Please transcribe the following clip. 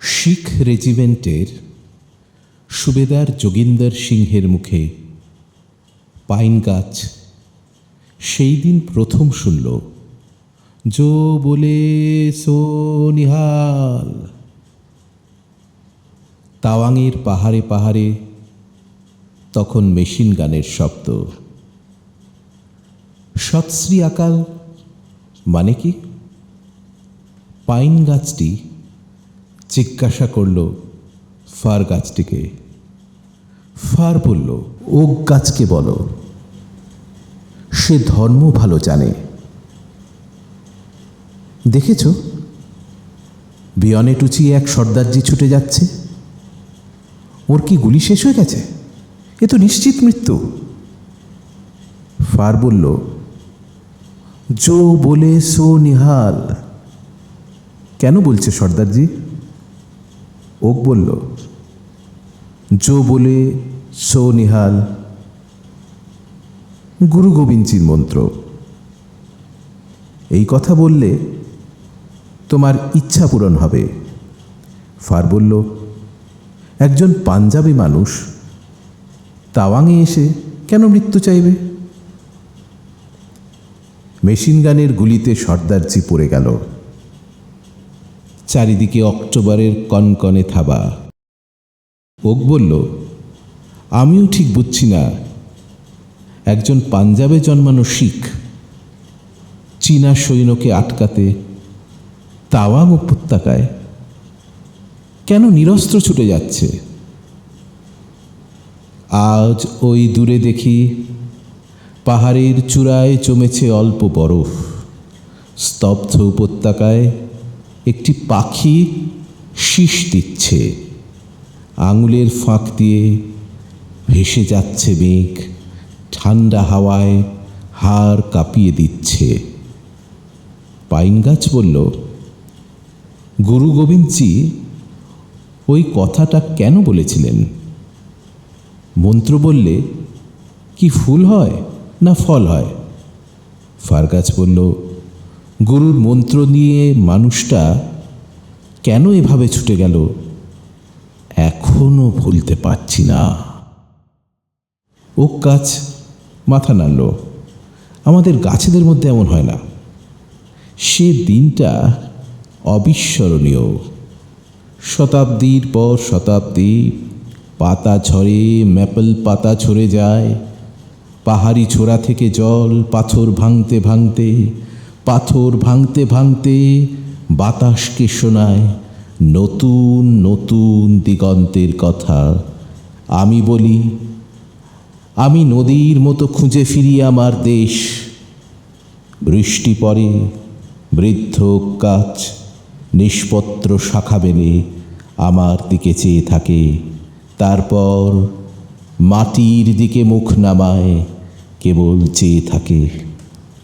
শিখ রেজিমেন্টের সুবেদার যোগিন্দর সিংহের মুখে পাইন গাছ সেই দিন প্রথম শুনল, জো বলে সো নিহাল। তাওয়াংয়ের পাহাড়ে পাহাড়ে তখন মেশিন গানের শব্দ। সৎ শ্রী আকাল মানে কি? পাইন গাছটি জিজ্ঞাসা করল ফার গাছটিকে। ফার বলল, ওক গাছকে বলো, সে ধর্ম ভালো জানে। দেখেছ, বিয়নে টুচিয়ে এক সর্দারজি ছুটে যাচ্ছে। ওর কি গুলি শেষ হয়ে গেছে? এ তো নিশ্চিত মৃত্যু। ফার বলল, জো বলে সো নিহাল। কেন বলছে সর্দারজি? ওক বলল, জো বলে সো নিহাল, গুরু গোবিন্দজির মন্ত্র। এই কথা বললে তোমার ইচ্ছা পূরণ হবে। ফার বলল, একজন পাঞ্জাবি মানুষ তাওয়াংয়ে এসে কেন মৃত্যু চাইবে? মেশিন গানের গুলিতে সর্দারজি পড়ে গেল। চারিদিকে অক্টোবরের কনকনে থাবা। ওক বলল, আমিও ঠিক বুঝছি না, একজন পাঞ্জাবে জন্মানো শিখ চীনা সৈন্যকে আটকাতে তাওয়াং উপত্যকায় কেন নিরস্ত্র ছুটে যাচ্ছে? আজ ওই দূরে দেখি পাহাড়ের চূড়ায় জমেছে অল্প বরফ। স্তব্ধ উপত্যকায় একটি পাখি শীষ দিচ্ছে। আঙুলের ফাঁক দিয়ে ভেসে যাচ্ছে মেঘ, ঠান্ডা হাওয়ায় হাড় কাঁপিয়ে দিচ্ছে। পাইন গাছ বলল, গুরু গোবিন্দজি ওই কথাটা কেন বলেছিলেন? মন্ত্র বললে কি ফুল হয় না ফল হয়? ফার গাছ বলল, গুরুর মন্ত্র নিয়ে মানুষটা কেন এভাবে ছুটে গেল এখনো ভুলতে পারছি না। ওক গাছ মাথা নাড়ল। আমাদের গাছেদের মধ্যে এমন হয় না। সে দিনটা অবিস্মরণীয়। শতাব্দীর পর শতাব্দী পাতা ঝরে, ম্যাপল পাতা ঝরে যায়। পাহাড়ি ছোড়া থেকে জল পাথর ভাঙতে ভাঙতে, পাথর ভাঙতে ভাঙতে বাতাসকে শোনায় নতুন নতুন দিগন্তের কথা। আমি বলি, আমি নদীর মতো খুঁজে ফিরি আমার দেশ। বৃষ্টি পড়ে, বৃদ্ধ গাছ নিষ্পত্র শাখা বেলে আমার দিকে চেয়ে থাকে। তারপর মাটির দিকে মুখ নামায়, কেবল চেয়ে থাকে।